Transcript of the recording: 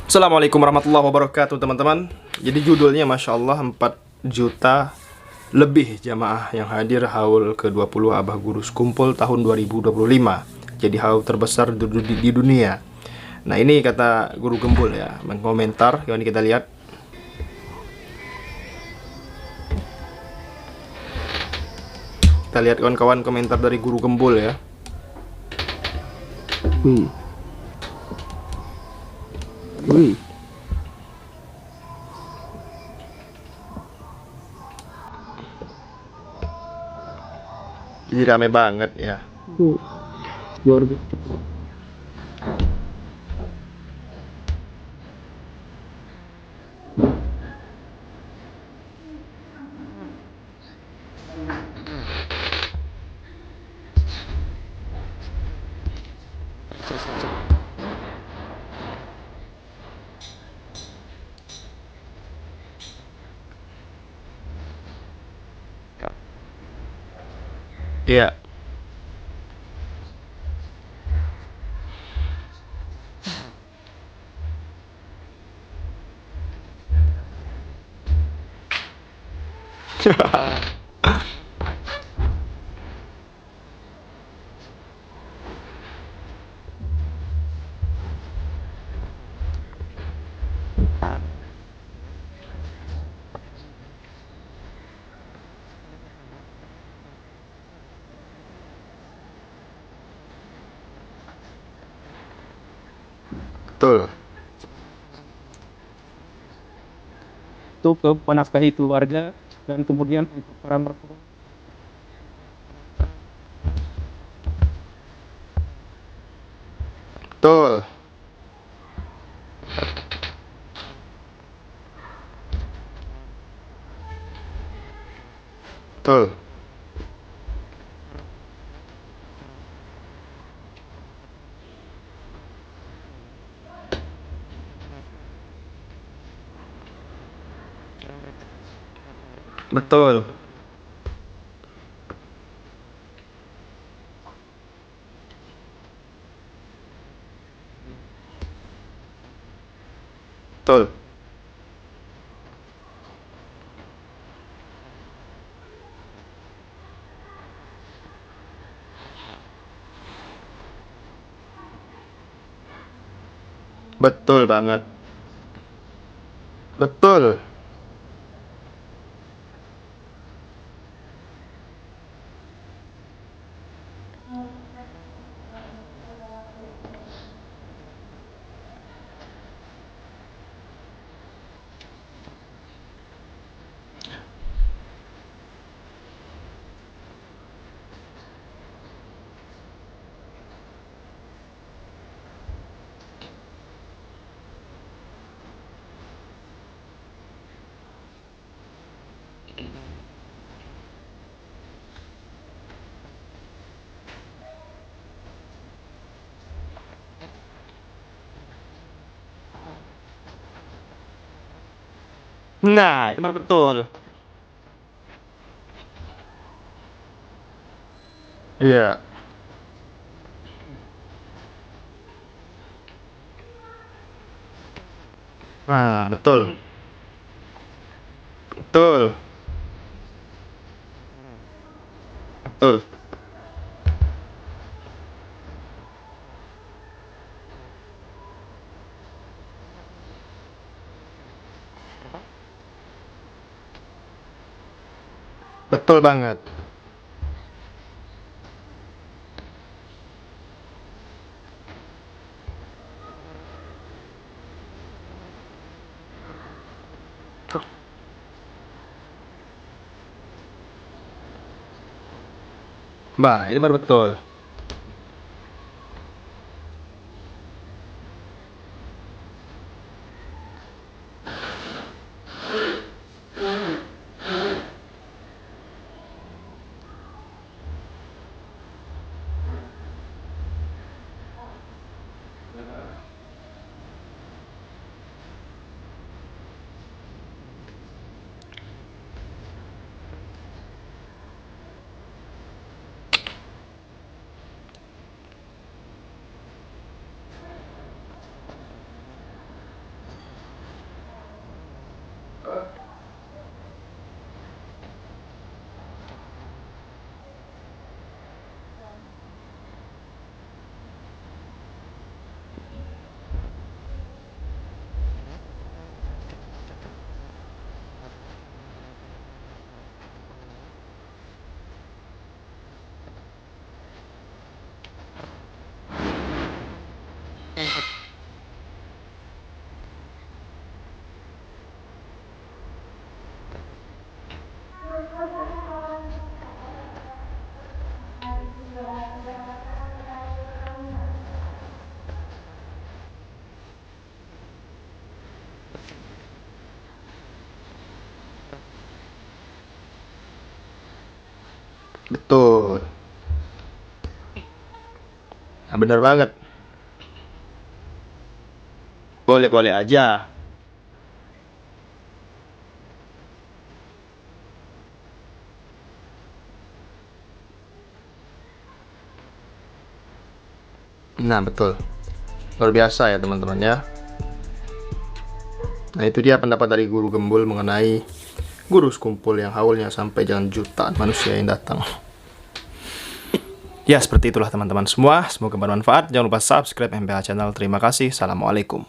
Assalamualaikum warahmatullahi wabarakatuh teman-teman. Jadi judulnya Masya Allah 4 juta lebih jamaah yang hadir haul ke-20 Abah Gurus Kumpul tahun 2025. Jadi haul terbesar di dunia. Nah ini kata Guru Gembul ya, mengkomentar. Ini kita lihat. Kita lihat kawan-kawan komentar dari Guru Gembul ya. Wih. Wih. Jadi rame banget ya. Luar biasa. Iya. Betul. Itu ke menafkahi keluarga dan kemudian untuk para mertua. Betul. Betul. Betul. Betul. Betul banget. Betul. Nah, itu mah betul. Iya. Nah, betul. Betul. Betul. Betul banget. Bah, itu baru betul. Betul. Nah, bener banget. Boleh-boleh aja. Nah, betul. Luar biasa ya teman-teman ya. Nah, itu dia pendapat dari Guru Gembul mengenai guru sekumpul yang haulnya sampai dengan jutaan manusia yang datang. Ya, seperti itulah teman-teman semua. Semoga bermanfaat. Jangan lupa subscribe MPH Channel. Terima kasih. Assalamualaikum.